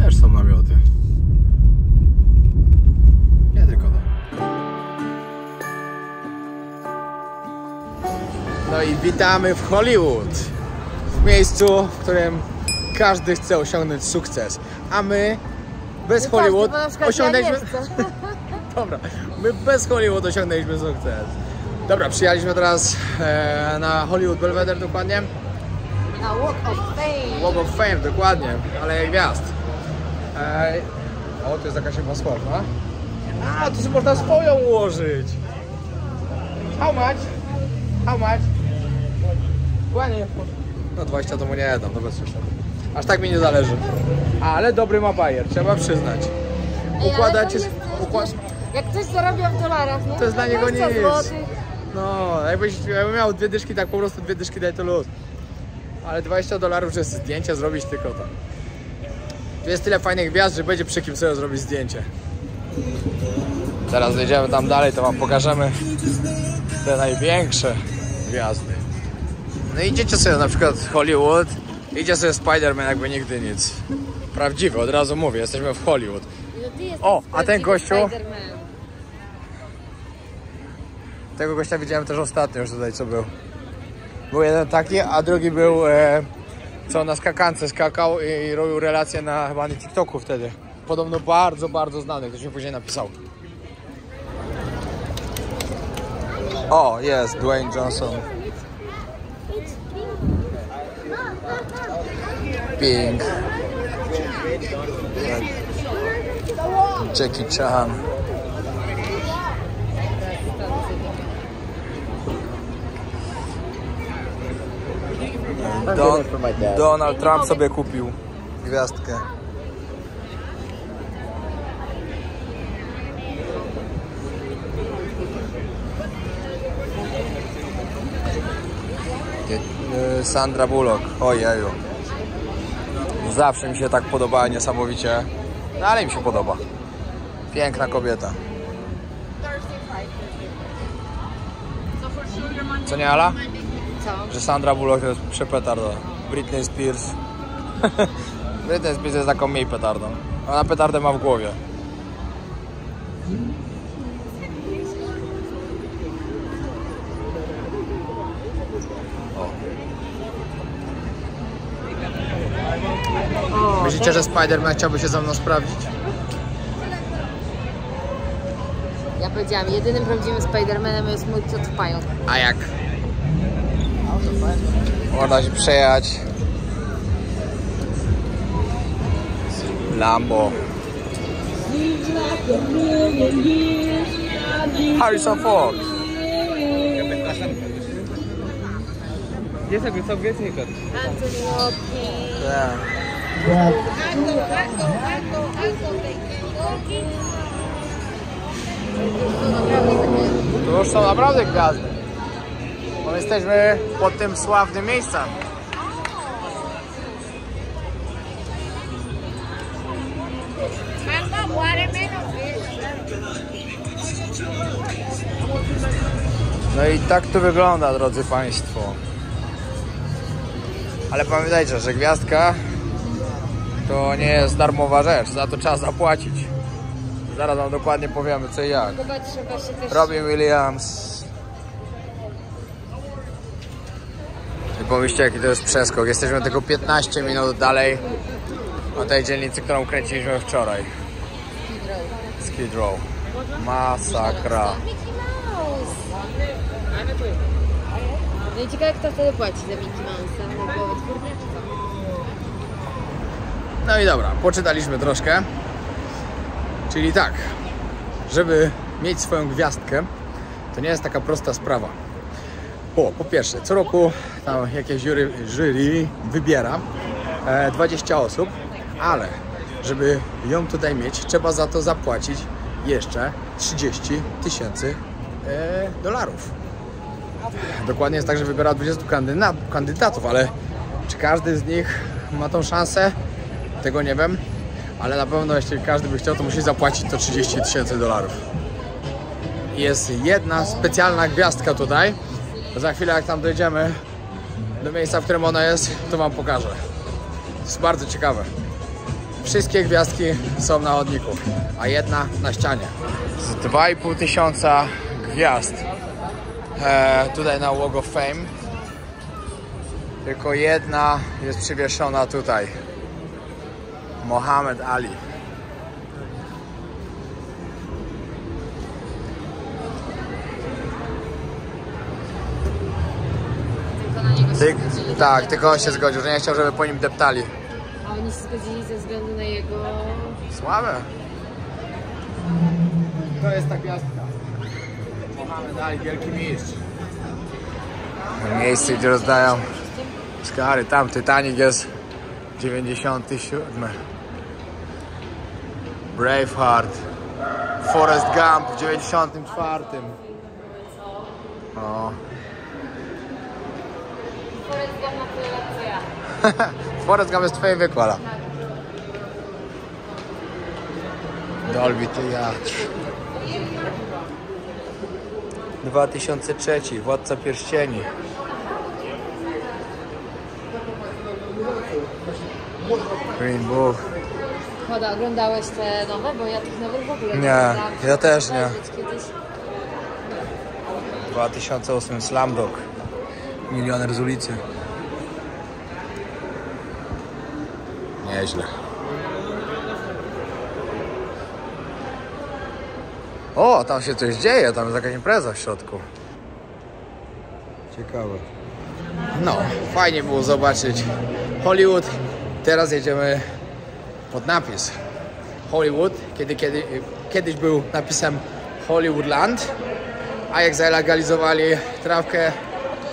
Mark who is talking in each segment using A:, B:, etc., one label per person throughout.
A: też są namioty. Nie tylko to. No i witamy w Hollywood. W miejscu, w którym każdy chce osiągnąć sukces. A my bez Hollywood osiągnęliśmy... Dobra, my bez Hollywood osiągnęliśmy sukces. Dobra, przyjechaliśmy teraz na Hollywood Belvedere dokładnie.
B: Na Walk of Fame.
A: Walk of Fame, dokładnie, ale gwiazd. O, to jest jakaś chyba sławna. A, tu można swoją ułożyć. How much? How much? Dokładnie. No 20 to mu nie dam, no bez przesady. Aż tak mi nie zależy. Ale dobry ma bajer, trzeba przyznać. Układać jest...
B: Jak ktoś zarabia w dolarach, nie?
A: To jest dla niego nic.
B: Złotych.
A: No, jakbym miał 2 dyszki, tak po prostu 2 dyszki daj to luz. Ale $20, że zdjęcia zrobić tylko to. Tu jest tyle fajnych gwiazd, że będzie przy kim sobie zrobić zdjęcie. Teraz jedziemy tam dalej, to wam pokażemy te największe gwiazdy. No idziecie sobie na przykład Hollywood, idzie sobie Spider-Man jakby nigdy nic. Prawdziwy, od razu mówię, jesteśmy w Hollywood. O, a ten gościu... Tego gościa widziałem też ostatnio już tutaj, co był. Był jeden taki, a drugi był, co na skakance skakał i robił relacje na chyba na TikToku wtedy. Podobno bardzo, bardzo znany, ktoś mi później napisał. O, jest Dwayne Johnson. Pink. Jackie Chan. Donald Trump sobie kupił gwiazdkę. Sandra Bullock, ojeju. Zawsze mi się tak podobała niesamowicie. Dalej mi się podoba. Piękna kobieta. Co nie, Ala?
B: Co?
A: Że Sandra Bullock to jest przepetarda. Britney Spears. Britney Spears jest taką mniej petardą. Ona petardę ma w głowie. O. Myślicie, że Spider-Man chciałby się ze mną sprawdzić?
B: Ja powiedziałam, jedynym prawdziwym Spider-Manem jest mój cud pająk.
A: A jak? Można się przejechać Lambo. Harrison Ford.
B: Anthony Hopkins.
A: Yeah. Tu już są naprawdę gwiazdy. Bo jesteśmy pod tym sławnym miejscem. No i tak to wygląda, drodzy Państwo. Ale pamiętajcie, że gwiazdka to nie jest darmowa rzecz, za to trzeba zapłacić. Zaraz wam dokładnie powiemy co i jak. Robin Williams. I pomyślcie, jaki to jest przeskok. Jesteśmy tylko 15 minut dalej od tej dzielnicy, którą kręciliśmy wczoraj. Skid Row. Masakra.
B: No i ciekawe, kto wtedy płaci za Mickey Mouse'a.
A: No i dobra, poczytaliśmy troszkę. Czyli tak, żeby mieć swoją gwiazdkę, to nie jest taka prosta sprawa. Po pierwsze, co roku tam jakieś jury wybiera 20 osób, ale żeby ją tutaj mieć, trzeba za to zapłacić jeszcze $30 000. Dokładnie jest tak, że wybiera 20 kandydatów, ale czy każdy z nich ma tą szansę? Tego nie wiem, ale na pewno jeśli każdy by chciał, to musi zapłacić to $30 000. Jest jedna specjalna gwiazdka tutaj. Za chwilę jak tam dojdziemy do miejsca, w którym ona jest, to wam pokażę. To jest bardzo ciekawe. wszystkie gwiazdki są na chodniku, a jedna na ścianie. Z 2500 gwiazd tutaj na Walk of Fame tylko jedna jest przywieszona tutaj. Muhammad Ali.
B: Tylko na niego się zgodzili.
A: Tak, tylko on się zgodził, że nie chciał, żeby po nim deptali.
B: A oni się zgodzili ze względu na jego...
A: Sławę. To jest ta gwiazdka. Muhammad Ali, wielki mistrz. Miejsce, gdzie rozdają Oscary. Tam Titanic jest 97. Braveheart. Forrest Gump w 94. O.
B: Forrest Gump ma tyle lat co ja.
A: Forrest Gump jest twoje wieku, Ala. Dolby Theatre. 2003. Władca Pierścieni. Green Book.
B: Choda, oglądałeś te nowe? Bo ja tych nowych w ogóle
A: Nie,
B: oglądałam.
A: ja też nie.
B: Kiedyś.
A: 2008 Slumdog. Milioner z ulicy. Nieźle. O, tam się coś dzieje, tam jest jakaś impreza w środku. Ciekawe. No, fajnie było zobaczyć Hollywood. Teraz jedziemy pod napis Hollywood, kiedyś był napisem Hollywoodland, a jak zalegalizowali trawkę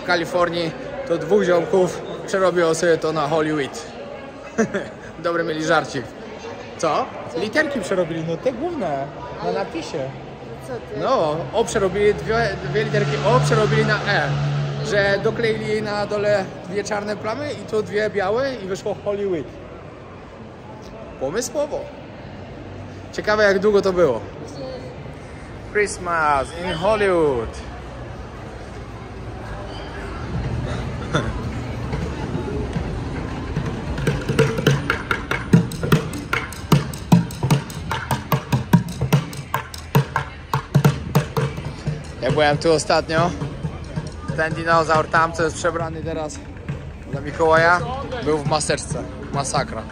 A: w Kalifornii, to dwóch ziomków przerobiło sobie to na Hollywood. Dobry mieli żarcik. Co? Literki przerobili, no te główne, na napisie.
B: Co ty?
A: No, O przerobili, dwie literki O przerobili na E. Że dokleili na dole dwie czarne plamy i tu dwie białe i wyszło Hollywood. Pomysłowo. Ciekawe jak długo to było. Christmas in Hollywood. Ja byłem tu ostatnio. Ten dinozaur tam, co jest przebrany teraz dla Mikołaja, był w maseczce. Masakra.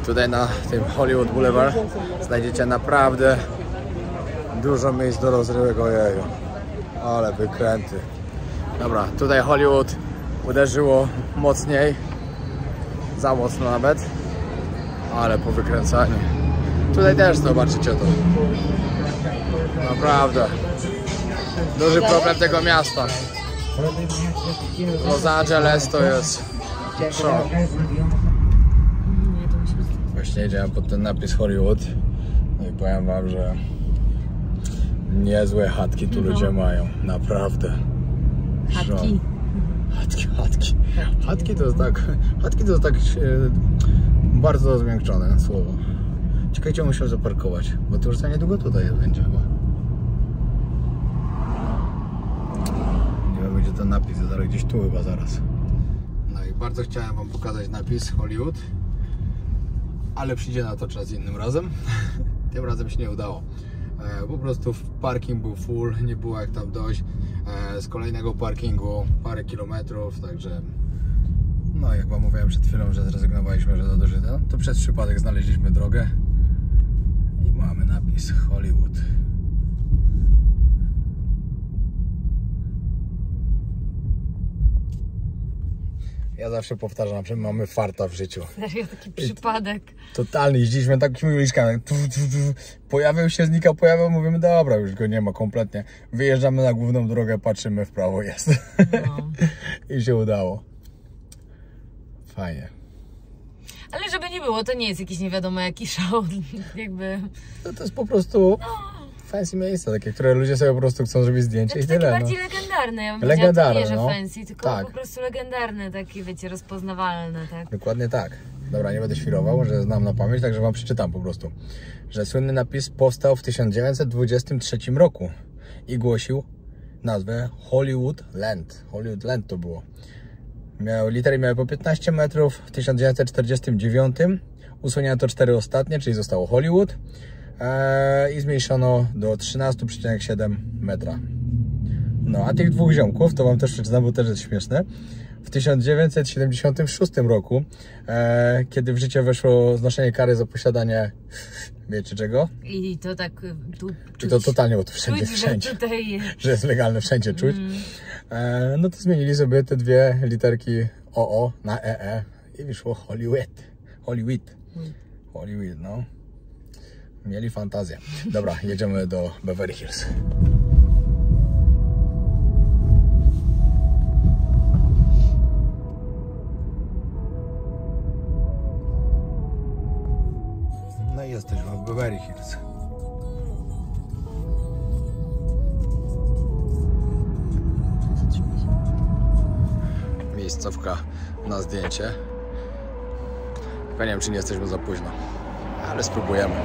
A: Tutaj na tym Hollywood Boulevard znajdziecie naprawdę dużo miejsc do rozrywek. Ojeju, ale wykręty. Dobra, tutaj Hollywood uderzyło mocniej, za mocno nawet, ale po wykręcaniu. Tutaj też zobaczycie to. Naprawdę duży problem tego miasta. Los Angeles to jest szok. Właśnie jedziemy pod ten napis Hollywood. No i powiem wam, że niezłe chatki tu ludzie mają. Naprawdę.
B: Chatki.
A: Chatki to jest tak. Chatki to jest tak bardzo zmiękczone słowo. Ciekawe, gdzie musiał zaparkować, bo to już za niedługo tutaj będzie chyba. Nie wiem, będzie ten napis, zaraz gdzieś tu chyba zaraz. No i bardzo chciałem wam pokazać napis Hollywood, ale przyjdzie na to czas innym razem. Tym razem się nie udało. Po prostu parking był full, nie było jak tam dojść. Z kolejnego parkingu parę kilometrów, także no jak wam mówiłem przed chwilą, że zrezygnowaliśmy, że za duży ten, to przez przypadek znaleźliśmy drogę i mamy napis Hollywood. Ja zawsze powtarzam, że mamy farta w życiu.
B: Serio, taki przypadek.
A: Totalnie, jeździliśmy takimi uliczkami. Pojawiał się, znikał, pojawiał, mówimy, dobra, już go nie ma kompletnie. Wyjeżdżamy na główną drogę, patrzymy w prawo, jest.
B: No.
A: I się udało. Fajnie.
B: Ale żeby nie było, to nie jest jakiś nie wiadomo jaki szał, jakby...
A: To jest po prostu fancy miejsce, takie, które ludzie sobie po prostu chcą zrobić zdjęcie i
B: takie
A: tyle.
B: bardziej
A: No.
B: legendarne, ja bym
A: Legendarne,
B: powiedziała, to nie, że
A: no.
B: fancy, tylko
A: Tak.
B: po prostu legendarne, takie wiecie, rozpoznawalne, tak?
A: Dokładnie tak. Dobra, nie będę świrował, że znam na pamięć, także wam przeczytam po prostu. Że słynny napis powstał w 1923 roku i głosił nazwę Hollywood Land. Hollywood Land to było. Litery miały po 15 metrów. W 1949 usunięto 4 ostatnie, czyli zostało Hollywood i zmniejszono do 13,7 metra. No a tych dwóch ziomków, to wam też przeczytam, bo też jest śmieszne. W 1976 roku, kiedy w życie weszło znoszenie kary za posiadanie, wiecie czego?
B: I to tak tu
A: Czy to totalnie, bo to wszędzie, że jest legalne, wszędzie czuć. No to zmienili sobie te dwie literki OO na EE i wyszło Hollywood, no. Mieli fantazję. Dobra, jedziemy do Beverly Hills. No i jesteśmy w Beverly Hills. Miejscówka na zdjęcie. Tylko nie wiem, czy nie jesteśmy za późno, ale spróbujemy.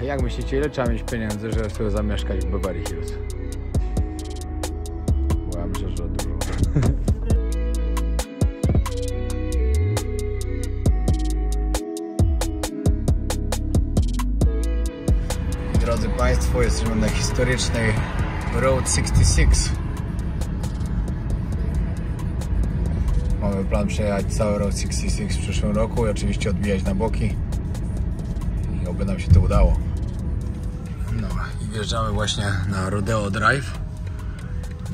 A: Jak myślicie, ile trzeba mieć pieniędzy, żeby sobie zamieszkać w Beverly Hills? Bo ja myślę, że dużo. Drodzy Państwo, jesteśmy na historycznej Route 66. Mamy plan przejechać cały Route 66 w przyszłym roku i oczywiście odbijać na boki. I oby nam się to udało. No i wjeżdżamy właśnie na Rodeo Drive.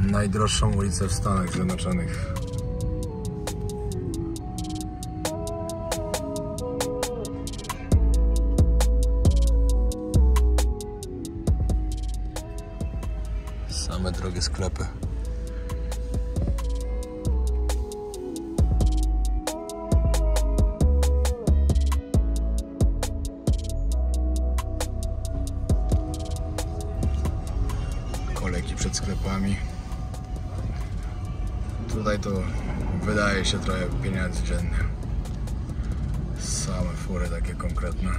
A: Najdroższą ulicę w Stanach Zjednoczonych. Same drogie sklepy. Kolejki przed sklepami. Tutaj to wydaje się trochę pieniędzy dziennie. Same fury takie konkretne.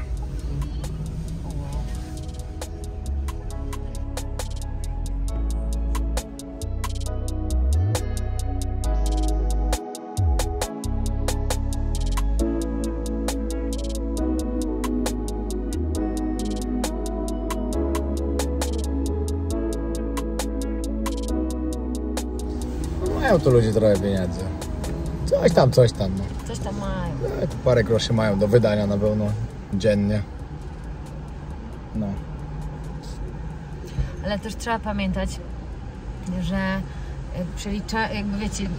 A: Mają tu ludzie trochę pieniędzy. Coś tam. No.
B: Coś tam mają.
A: Tu parę groszy mają do wydania na pewno dziennie. No.
B: Ale też trzeba pamiętać, że przelicza, jakby wiecie,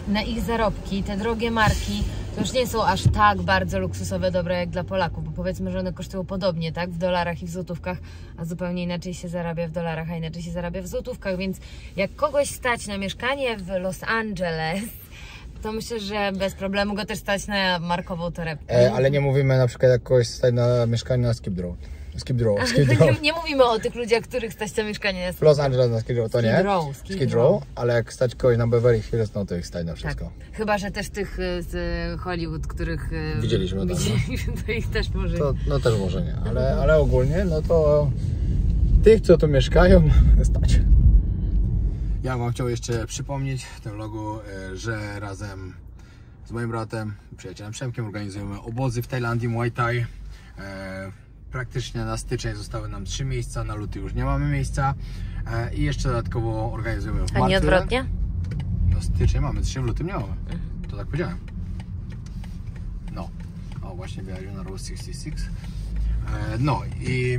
B: na ich zarobki, te drogie marki, to już nie są aż tak bardzo luksusowe, dobre jak dla Polaków, bo powiedzmy, że one kosztują podobnie, tak, w dolarach i w złotówkach, a zupełnie inaczej się zarabia w dolarach, a inaczej się zarabia w złotówkach, więc jak kogoś stać na mieszkanie w Los Angeles, to myślę, że bez problemu go też stać na markową torebkę.
A: Ale nie mówimy na przykład jak kogoś stać na mieszkanie na Skid Row.
B: Nie mówimy o tych ludziach, których stać na mieszkanie
A: w Los Angeles na Skid Row, to nie?
B: Skid Row.
A: Ale jak stać kogoś na Beverly Hills, no to ich stać na wszystko.
B: Tak. Chyba że też tych z Hollywood, których
A: widzieliśmy,
B: to ich też może.
A: No też może nie, ale ogólnie no to tych, co tu mieszkają, stać. Ja wam chciał jeszcze przypomnieć w tym vlogu, że razem z moim bratem, przyjacielem Przemkiem organizujemy obozy w Tajlandii, Muay Thai. Praktycznie na styczeń zostały nam 3 miejsca, na luty już nie mamy miejsca i jeszcze dodatkowo organizujemy w marcu.
B: A nie odwrotnie?
A: No styczeń mamy, 3 w lutym nie mamy. To tak powiedziałem. No, o właśnie wyjaździł na Route 66. No i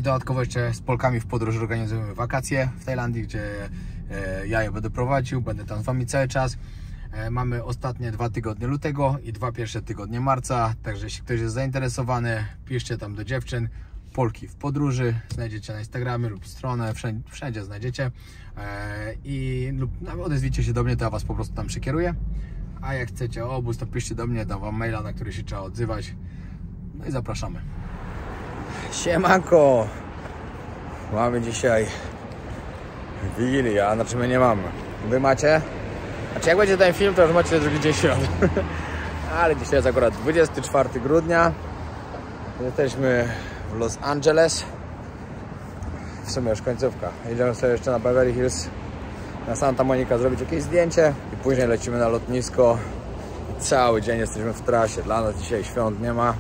A: dodatkowo jeszcze z Polkami w podróży organizujemy wakacje w Tajlandii, gdzie ja je będę prowadził, będę tam z wami cały czas. Mamy ostatnie 2 tygodnie lutego i 2 pierwsze tygodnie marca, także jeśli ktoś jest zainteresowany, piszcie tam do dziewczyn. Polki w podróży, znajdziecie na Instagramie lub stronę, wszędzie znajdziecie lub nawet odezwijcie się do mnie, to ja was po prostu tam przekieruję. A jak chcecie obóz, to piszcie do mnie, dam wam maila, na który się trzeba odzywać. No i zapraszamy. Siemanko! Mamy dzisiaj Wigilię, a znaczy my nie mamy. Wy macie? Znaczy jak będzie ten film, to już macie drugi dzień środy. Ale dzisiaj jest akurat 24 grudnia. Jesteśmy w Los Angeles. W sumie już końcówka. Idziemy sobie jeszcze na Beverly Hills na Santa Monica zrobić jakieś zdjęcie i później lecimy na lotnisko. Cały dzień jesteśmy w trasie. Dla nas dzisiaj świąt nie ma.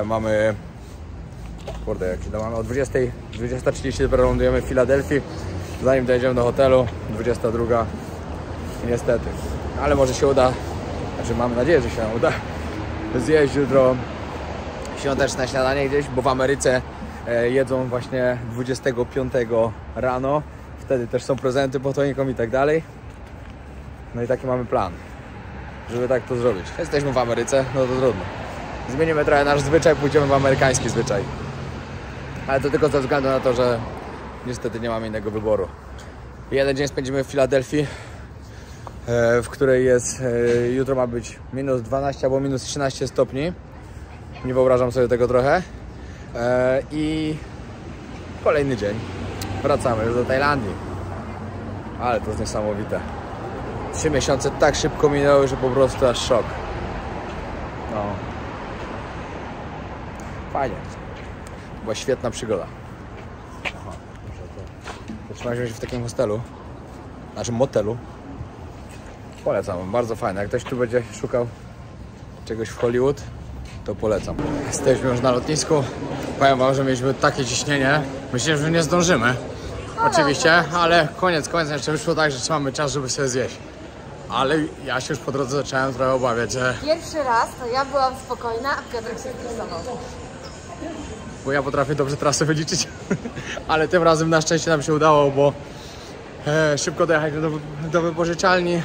A: Mamy... Kurde, jaki to mamy? O 20:30 dopiero lądujemy w Filadelfii. Zanim dojedziemy do hotelu, 22. Niestety. Ale może się uda. Znaczy mam nadzieję, że się nam uda zjeść jutro świąteczne śniadanie gdzieś, bo w Ameryce jedzą właśnie 25 rano. Wtedy też są prezenty potonikom i tak dalej. No i taki mamy plan, żeby tak to zrobić. Jesteśmy w Ameryce, no to trudno. Zmienimy trochę nasz zwyczaj, pójdziemy w amerykański zwyczaj. Ale to tylko ze względu na to, że niestety nie mamy innego wyboru. Jeden dzień spędzimy w Filadelfii, w której jest, jutro ma być minus 12 albo minus 13 stopni. Nie wyobrażam sobie tego trochę. I kolejny dzień wracamy już do Tajlandii. Ale to jest niesamowite. 3 miesiące tak szybko minęły, że po prostu aż szok. No. Fajnie. Była świetna przygoda. Zatrzymaliśmy się w takim hostelu, znaczy motelu. Polecam, bardzo fajne. Jak ktoś tu będzie szukał czegoś w Hollywood, to polecam. Jesteśmy już na lotnisku. Powiem wam, że mieliśmy takie ciśnienie. Myślę, że nie zdążymy. Oczywiście, ale koniec jeszcze wyszło tak, że trzymamy czas, żeby sobie zjeść. Ale ja się już po drodze zacząłem trochę obawiać, że...
B: Pierwszy raz to ja byłam spokojna, a Piotrek się stresował.
A: Bo ja potrafię dobrze trasy wyliczyć. Ale tym razem na szczęście nam się udało, bo szybko dojechać do wypożyczalni.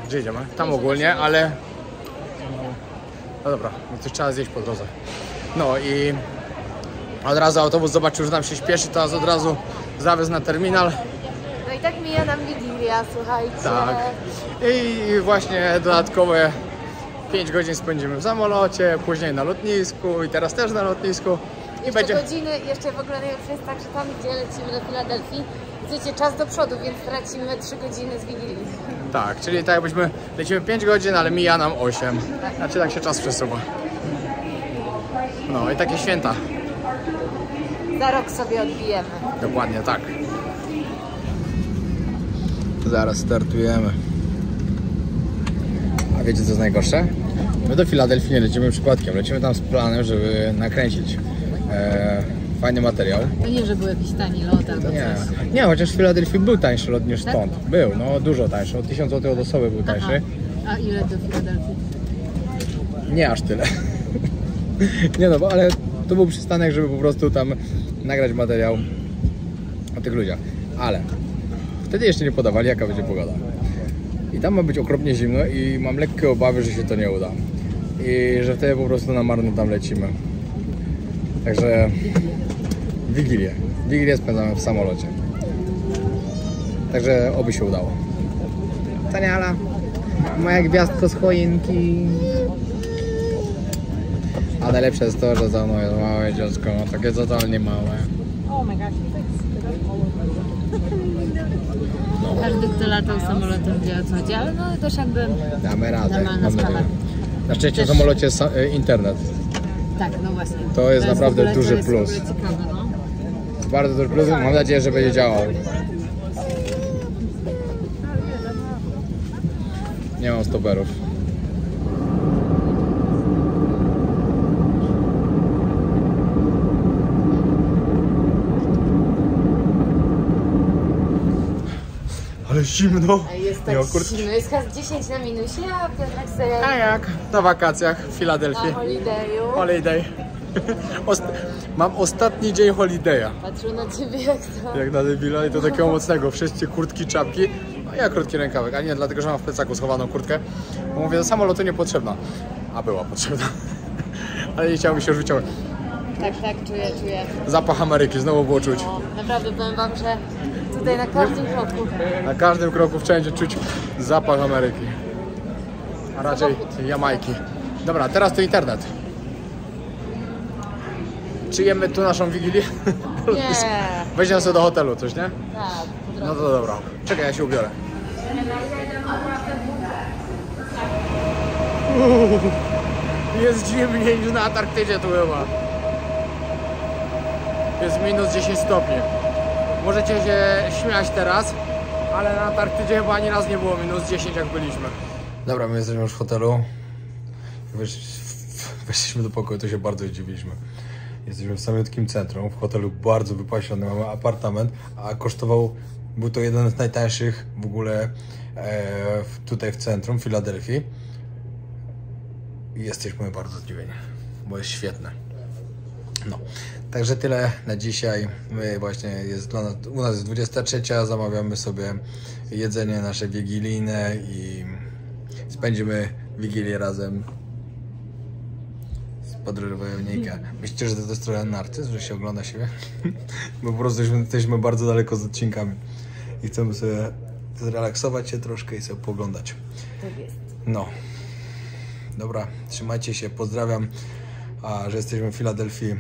A: Gdzie idziemy? Tam ogólnie, ale... No dobra, no coś trzeba zjeść po drodze. No i od razu autobus zobaczył, że nam się śpieszy, to nas od razu zawiózł na terminal.
B: No i tak mija nam Wigilia, słuchajcie.
A: Tak. I właśnie dodatkowe 5 godzin spędzimy w samolocie, później na lotnisku i teraz też na lotnisku. I
B: jeszcze godziny, jeszcze w ogóle najlepsze jest tak, że tam, gdzie lecimy do Filadelfii, wiecie, czas do przodu, więc tracimy 3 godziny z Wigilii.
A: Tak, czyli tak jakbyśmy lecimy 5 godzin, ale mija nam 8. Znaczy tak się czas przesuwa. No i takie święta.
B: Za rok sobie odbijemy.
A: Dokładnie tak. Zaraz startujemy. A wiecie co jest najgorsze? My do Filadelfii nie lecimy przypadkiem. Lecimy tam z planem, żeby nakręcić fajny materiał.
B: To nie, że był jakiś tani lot albo coś.
A: Nie, chociaż w Filadelfii był tańszy lot niż stąd. Tak? Był, no dużo tańszy. O 1000 zł od osoby był tańszy.
B: Aha. A ile do Filadelfii?
A: Nie aż tyle. Nie no, ale to był przystanek, żeby po prostu tam nagrać materiał o tych ludziach. Ale wtedy jeszcze nie podawali, jaka będzie pogoda. I tam ma być okropnie zimno i mam lekkie obawy, że się to nie uda. I że wtedy po prostu na marno tam lecimy. Także Wigilię spędzamy w samolocie. Także oby się udało. Taniala, moja gwiazdko z choinki. A najlepsze jest to, że za mną jest małe dziecko, takie totalnie małe.
B: Każdy, kto latał samolotem, wie o co chodzi, ale no też jakby
A: damy radę.
B: normalna sprawa.
A: Na szczęście w samolocie jest internet.
B: Tak, no właśnie.
A: To jest naprawdę duży plus.
B: Ciekawe, no.
A: Bardzo duży plus. Mam nadzieję, że będzie działał. Nie mam stoperów. Ale zimno.
B: Jest tak zimno, jest chyba 10 na minusie, a Piotrek sobie...
A: A jak? Na wakacjach w Filadelfii.
B: Na holidayu.
A: Holiday. Mam ostatni dzień holiday'a.
B: Patrzę na ciebie jak to...
A: Jak na debila i to takiego mocnego. Wszyscy kurtki, czapki. No ja krótki rękawek, a nie dlatego, że mam w plecaku schowaną kurtkę. Bo mówię, do samolotu niepotrzebna. A była potrzebna. Ale nie chciało mi się już wyciągnąć.
B: Tak, czuję.
A: Zapach Ameryki znowu było czuć.
B: No, naprawdę powiem wam, że tutaj na każdym kroku.
A: Na każdym kroku wszędzie czuć zapach Ameryki. A raczej Jamajki. Dobra, teraz to internet. Czy jemy tu naszą Wigilię?
B: Nie.
A: Weźmiemy sobie do hotelu coś, nie?
B: Tak,
A: No to dobra. Czekaj, ja się ubiorę. Jest zimniej niż na Antarktydzie tu chyba. Jest minus 10 stopni. Możecie się śmiać teraz, ale na Antarktydzie chyba ani raz nie było minus 10 jak byliśmy. Dobra, my jesteśmy już w hotelu. Weszliśmy do pokoju, to się bardzo zdziwiliśmy. Jesteśmy w samiutkim centrum, w hotelu bardzo wypasiony, mamy apartament, a kosztował, był to jeden z najtańszych w ogóle tutaj w centrum, w Filadelfii. I jesteśmy bardzo zdziwieni, bo jest świetne. No, także tyle na dzisiaj. My właśnie jest u nas jest 23, zamawiamy sobie jedzenie nasze wigilijne i spędzimy Wigilię razem z podróżownika. Myślicie, że to jest trochę narcyzm, że się ogląda siebie? Bo po prostu jesteśmy bardzo daleko z odcinkami i chcemy sobie zrelaksować się troszkę i sobie poglądać.
B: Tak jest.
A: No. Dobra, trzymajcie się, pozdrawiam. A że jesteśmy w Filadelfii,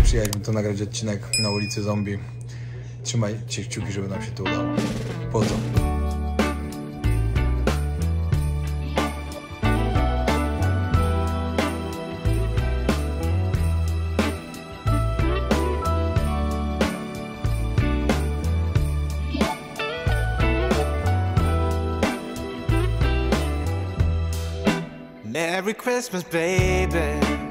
A: przyjechaliśmy tu nagrać odcinek na ulicy Zombie. Trzymajcie kciuki, żeby nam się to udało. Pozdro.
C: Merry Christmas, baby.